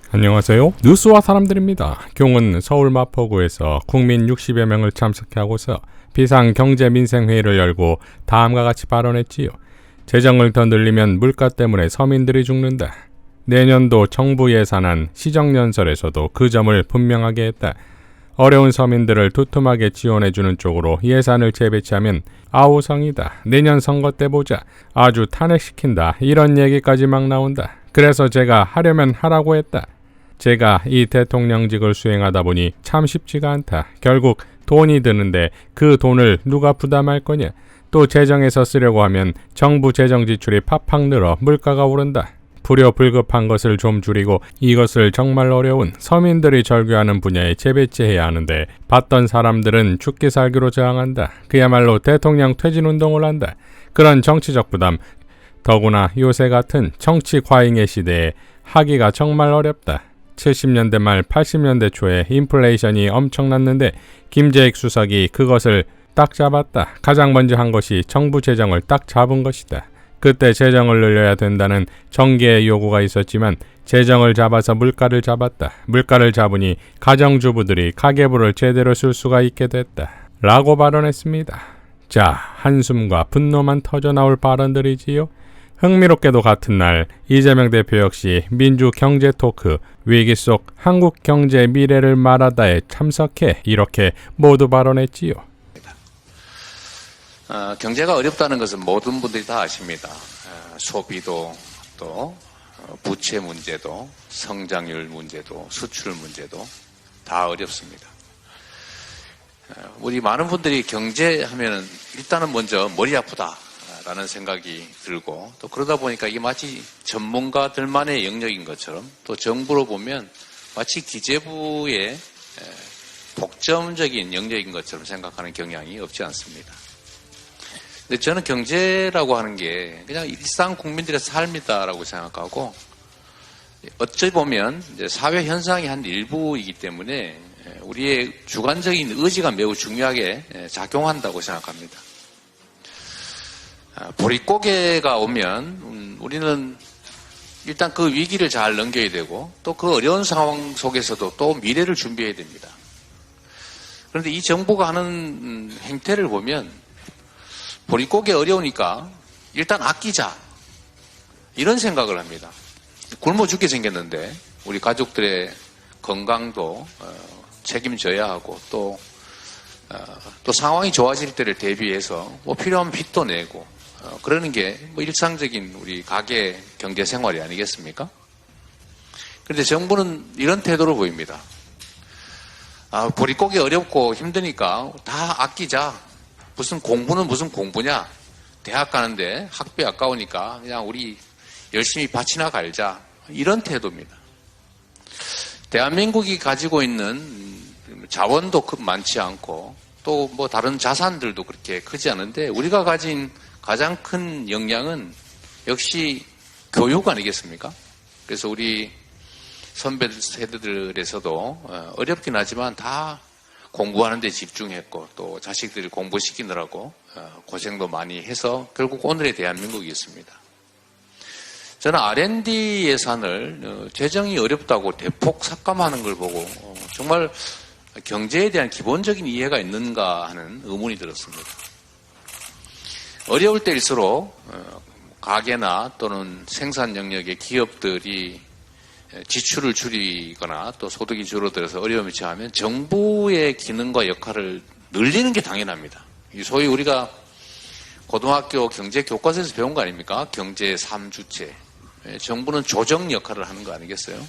안녕하세요. 뉴스와 사람들입니다. 경은 서울 마포구에서 국민 60여 명을 참석해 하고서 비상경제민생회의를 열고 다음과 같이 발언했지요. 재정을 더 늘리면 물가 때문에 서민들이 죽는다. 내년도 정부 예산안 시정연설에서도 그 점을 분명하게 했다. 어려운 서민들을 두툼하게 지원해주는 쪽으로 예산을 재배치하면 아우성이다. 내년 선거 때 보자. 아주 탄핵시킨다. 이런 얘기까지 막 나온다. 그래서 제가 하려면 하라고 했다. 제가 이 대통령직을 수행하다 보니 참 쉽지가 않다. 결국 돈이 드는데 그 돈을 누가 부담할 거냐. 또 재정에서 쓰려고 하면 정부 재정 지출이 팍팍 늘어 물가가 오른다. 불효불급한 것을 좀 줄이고 이것을 정말 어려운 서민들이 절규하는 분야에 재배치해야 하는데 받던 사람들은 죽기 살기로 저항한다. 그야말로 대통령 퇴진운동을 한다. 그런 정치적 부담, 더구나 요새 같은 정치 과잉의 시대에 하기가 정말 어렵다. 70년대 말 80년대 초에 인플레이션이 엄청났는데 김재익 수석이 그것을 딱 잡았다. 가장 먼저 한 것이 정부 재정을 딱 잡은 것이다. 그때 재정을 늘려야 된다는 정계의 요구가 있었지만 재정을 잡아서 물가를 잡았다. 물가를 잡으니 가정주부들이 가계부를 제대로 쓸 수가 있게 됐다. 라고 발언했습니다. 자, 한숨과 분노만 터져나올 발언들이지요. 흥미롭게도 같은 날 이재명 대표 역시 민주경제 토크 위기 속 한국 경제의 미래를 말하다에 참석해 이렇게 모두 발언했지요. 경제가 어렵다는 것은 모든 분들이 다 아십니다. 소비도 또 부채 문제도 성장률 문제도 수출 문제도 다 어렵습니다. 우리 많은 분들이 경제하면은 일단은 먼저 머리 아프다라는 생각이 들고 또 그러다 보니까 이게 마치 전문가들만의 영역인 것처럼 또 정부로 보면 마치 기재부의 독점적인 영역인 것처럼 생각하는 경향이 없지 않습니다. 근데 저는 경제라고 하는 게 그냥 일상 국민들의 삶이다라고 생각하고 어찌 보면 이제 사회 현상의 한 일부이기 때문에 우리의 주관적인 의지가 매우 중요하게 작용한다고 생각합니다. 보릿고개가 오면 우리는 일단 그 위기를 잘 넘겨야 되고 또 그 어려운 상황 속에서도 또 미래를 준비해야 됩니다. 그런데 이 정부가 하는 행태를 보면 보릿고개 어려우니까 일단 아끼자 이런 생각을 합니다. 굶어 죽게 생겼는데 우리 가족들의 건강도 책임져야 하고 또 상황이 좋아질 때를 대비해서 뭐 필요하면 빚도 내고 그러는 게 뭐 일상적인 우리 가계 경제 생활이 아니겠습니까? 그런데 정부는 이런 태도로 보입니다. 보릿고개 어렵고 힘드니까 다 아끼자. 무슨 공부는 무슨 공부냐? 대학 가는데 학비 아까우니까 그냥 우리 열심히 밭이나 갈자. 이런 태도입니다. 대한민국이 가지고 있는 자원도 많지 않고 또 뭐 다른 자산들도 그렇게 크지 않은데 우리가 가진 가장 큰 역량은 역시 교육 아니겠습니까? 그래서 우리 선배 세대들에서도 어렵긴 하지만 다 공부하는 데 집중했고 또 자식들을 공부시키느라고 고생도 많이 해서 결국 오늘의 대한민국이 있습니다. 저는 R&D 예산을 재정이 어렵다고 대폭 삭감하는 걸 보고 정말 경제에 대한 기본적인 이해가 있는가 하는 의문이 들었습니다. 어려울 때일수록 가계나 또는 생산 영역의 기업들이 지출을 줄이거나 또 소득이 줄어들어서 어려움이 처하면 정부의 기능과 역할을 늘리는 게 당연합니다. 소위 우리가 고등학교 경제 교과서에서 배운 거 아닙니까? 경제 3주체. 정부는 조정 역할을 하는 거 아니겠어요?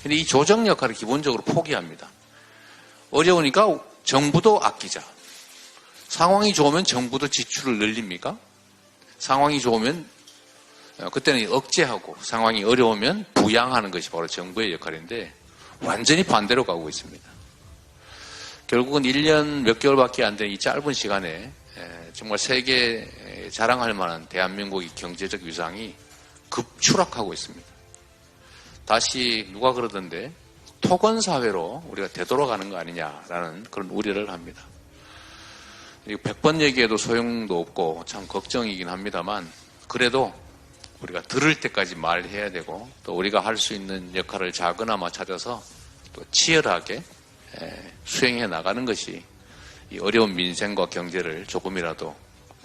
근데 이 조정 역할을 기본적으로 포기합니다. 어려우니까 정부도 아끼자. 상황이 좋으면 정부도 지출을 늘립니까? 상황이 좋으면 그때는 억제하고 상황이 어려우면 부양하는 것이 바로 정부의 역할인데 완전히 반대로 가고 있습니다. 결국은 1년 몇 개월밖에 안 된 이 짧은 시간에 정말 세계에 자랑할 만한 대한민국의 경제적 위상이 급추락하고 있습니다. 다시 누가 그러던데 토건사회로 우리가 되돌아가는 거 아니냐라는 그런 우려를 합니다. 100번 얘기해도 소용도 없고 참 걱정이긴 합니다만 그래도 우리가 들을 때까지 말해야 되고 또 우리가 할 수 있는 역할을 작으나마 찾아서 또 치열하게 수행해 나가는 것이 이 어려운 민생과 경제를 조금이라도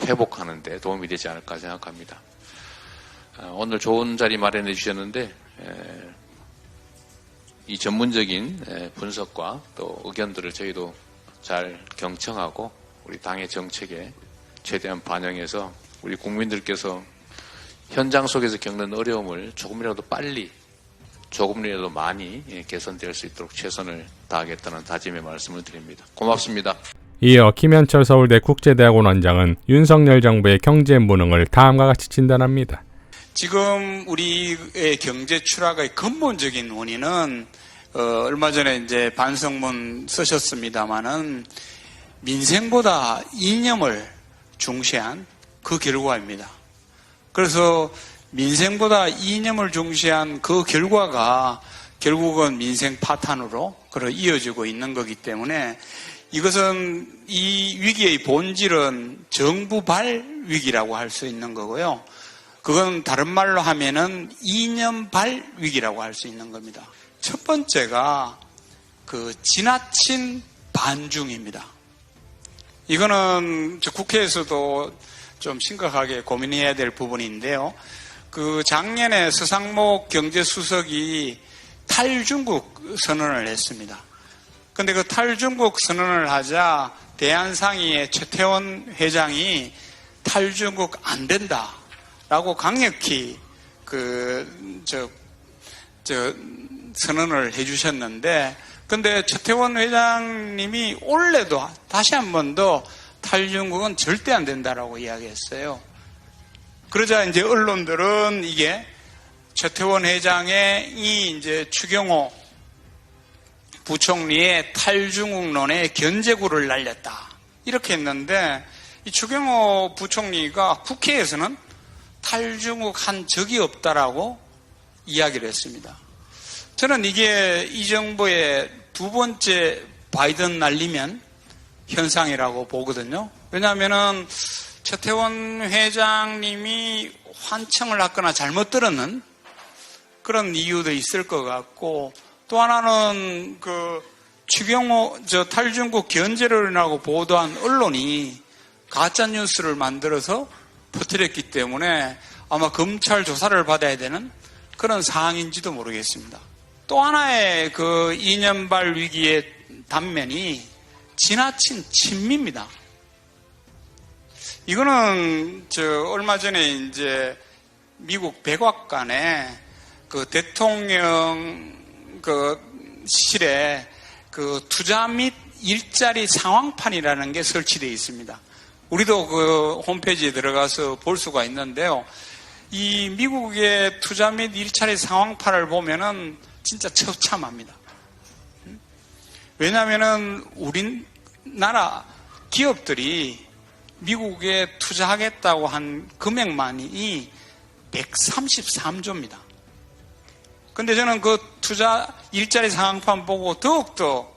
회복하는 데 도움이 되지 않을까 생각합니다. 오늘 좋은 자리 마련해 주셨는데 이 전문적인 분석과 또 의견들을 저희도 잘 경청하고 우리 당의 정책에 최대한 반영해서 우리 국민들께서 현장 속에서 겪는 어려움을 조금이라도 빨리 조금이라도 많이 개선될 수 있도록 최선을 다하겠다는 다짐의 말씀을 드립니다. 고맙습니다. 이어 김현철 서울대 국제대학원 원장은 윤석열 정부의 경제 무능을 다음과 같이 진단합니다. 지금 우리의 경제 추락의 근본적인 원인은 얼마 전에 이제 반성문 쓰셨습니다마는 민생보다 이념을 중시한 그 결과입니다. 그래서 민생보다 이념을 중시한 그 결과가 결국은 민생 파탄으로 이어지고 있는 거기 때문에 이것은 이 위기의 본질은 정부발 위기라고 할 수 있는 거고요. 그건 다른 말로 하면은 이념발 위기라고 할 수 있는 겁니다. 첫 번째가 그 지나친 반중입니다. 이거는 국회에서도 좀 심각하게 고민해야 될 부분인데요. 그 작년에 서상목 경제수석이 탈중국 선언을 했습니다. 근데 그 탈중국 선언을 하자 대한상의의 최태원 회장이 탈중국 안 된다라고 강력히 선언을 해주셨는데, 근데 최태원 회장님이 올해도 다시 한 번 더 탈중국은 절대 안 된다라고 이야기했어요. 그러자 이제 언론들은 이게 최태원 회장의 이제 추경호 부총리의 탈중국론에 견제구를 날렸다 이렇게 했는데, 이 추경호 부총리가 국회에서는 탈중국 한 적이 없다라고 이야기를 했습니다. 저는 이게 이 정부의 두 번째 바이든 날리면 현상이라고 보거든요. 왜냐하면은 최태원 회장님이 환청을 하거나 잘못 들었는 그런 이유도 있을 것 같고, 또 하나는 그 추경호 탈중국 견제를 하고 보도한 언론이 가짜 뉴스를 만들어서 퍼뜨렸기 때문에 아마 검찰 조사를 받아야 되는 그런 상황인지도 모르겠습니다. 또 하나의 그 이념발 위기의 단면이 지나친 친미입니다. 이거는 얼마 전에 이제 미국 백악관에 그 대통령 실에 그 투자 및 일자리 상황판이라는 게 설치되어 있습니다. 우리도 그 홈페이지에 들어가서 볼 수가 있는데요. 이 미국의 투자 및 일자리 상황판을 보면은 진짜 처참합니다. 왜냐하면은 우리나라 기업들이 미국에 투자하겠다고 한 금액만이 133조입니다. 근데 저는 그 투자 일자리 상황판 보고 더욱더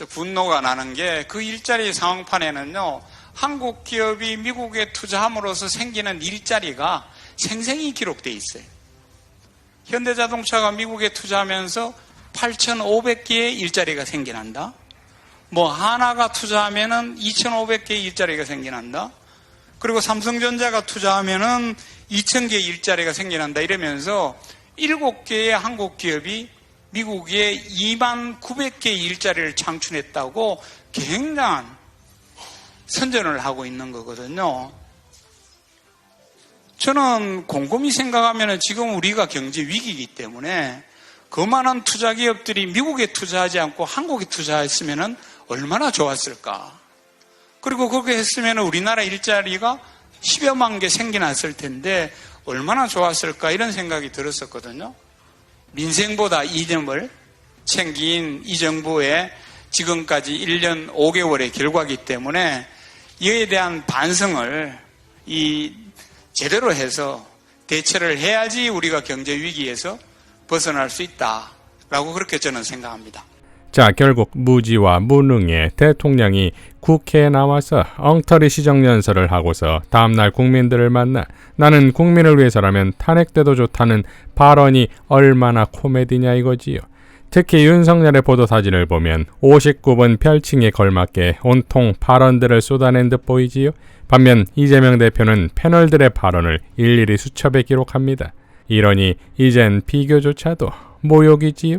분노가 나는 게, 그 일자리 상황판에는요, 한국 기업이 미국에 투자함으로써 생기는 일자리가 생생히 기록되어 있어요. 현대자동차가 미국에 투자하면서 8,500개의 일자리가 생겨난다. 하나가 투자하면은 2,500개의 일자리가 생겨난다. 그리고 삼성전자가 투자하면은 2,000개의 일자리가 생겨난다. 이러면서 7개의 한국 기업이 미국에 29,900개의 일자리를 창출했다고 굉장한 선전을 하고 있는 거거든요. 저는 곰곰이 생각하면 지금 우리가 경제 위기이기 때문에 그 많은 투자 기업들이 미국에 투자하지 않고 한국에 투자했으면 얼마나 좋았을까. 그리고 그렇게 했으면 우리나라 일자리가 10여만 개 생겨났을 텐데 얼마나 좋았을까, 이런 생각이 들었었거든요. 민생보다 이념을 챙긴 이 정부의 지금까지 1년 5개월의 결과이기 때문에 이에 대한 반성을 제대로 해서 대처를 해야지 우리가 경제 위기에서 벗어날 수 있다라고 그렇게 저는 생각합니다. 자, 결국 무지와 무능의 대통령이 국회에 나와서 엉터리 시정연설을 하고서 다음날 국민들을 만나 나는 국민을 위해서라면 탄핵돼도 좋다는 발언이 얼마나 코미디냐 이거지요. 특히 윤석열의 보도사진을 보면 59번 별칭에 걸맞게 온통 발언들을 쏟아낸 듯 보이지요. 반면 이재명 대표는 패널들의 발언을 일일이 수첩에 기록합니다. 이러니 이젠 비교조차도 모욕이지요.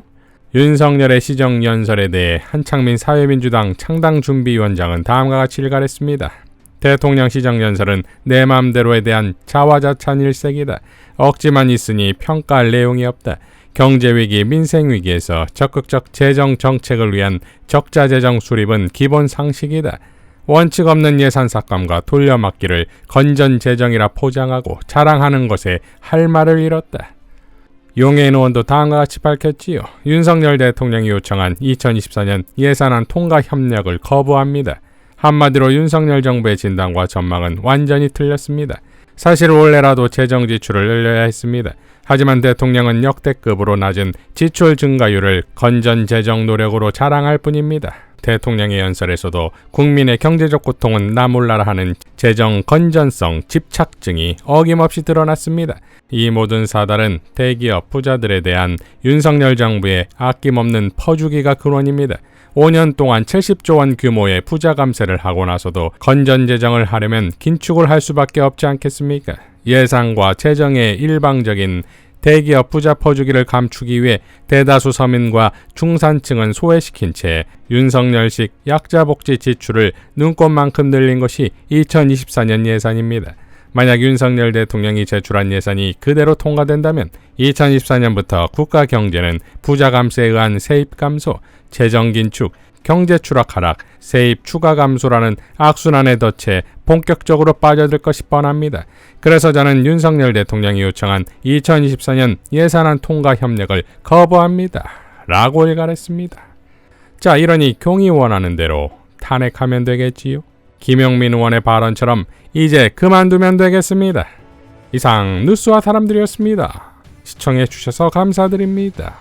윤석열의 시정연설에 대해 한창민 사회민주당 창당준비위원장은 다음과 같이 일갈했습니다. 대통령 시정연설은 내 맘대로에 대한 자화자찬 일색이다. 억지만 있으니 평가할 내용이 없다. 경제위기, 민생위기에서 적극적 재정정책을 위한 적자재정 수립은 기본 상식이다. 원칙 없는 예산 삭감과 돌려막기를 건전재정이라 포장하고 자랑하는 것에 할 말을 잃었다. 용해인 의원도 다음과 같이 밝혔지요. 윤석열 대통령이 요청한 2024년 예산안 통과 협력을 거부합니다. 한마디로 윤석열 정부의 진단과 전망은 완전히 틀렸습니다. 사실 원래라도 재정 지출을 늘려야 했습니다. 하지만 대통령은 역대급으로 낮은 지출 증가율을 건전 재정 노력으로 자랑할 뿐입니다. 대통령의 연설에서도 국민의 경제적 고통은 나 몰라라 하는 재정 건전성 집착증이 어김없이 드러났습니다. 이 모든 사달은 대기업 부자들에 대한 윤석열 정부의 아낌없는 퍼주기가 근원입니다. 5년 동안 70조 원 규모의 부자 감세를 하고 나서도 건전 재정을 하려면 긴축을 할 수밖에 없지 않겠습니까? 예산과 재정의 일방적인 대기업 부자 퍼주기를 감추기 위해 대다수 서민과 중산층은 소외시킨 채 윤석열식 약자복지 지출을 눈꽃만큼 늘린 것이 2024년 예산입니다. 만약 윤석열 대통령이 제출한 예산이 그대로 통과된다면 2024년부터 국가 경제는 부자 감세에 의한 세입 감소, 재정 긴축, 경제 추락 하락, 세입 추가 감소라는 악순환에 덫에 본격적으로 빠져들 것이 뻔합니다. 그래서 저는 윤석열 대통령이 요청한 2024년 예산안 통과 협력을 거부합니다. 라고 일갈했습니다. 자, 이러니 경이 원하는 대로 탄핵하면 되겠지요. 김영민 의원의 발언처럼 이제 그만두면 되겠습니다. 이상 뉴스와 사람들이었습니다. 시청해 주셔서 감사드립니다.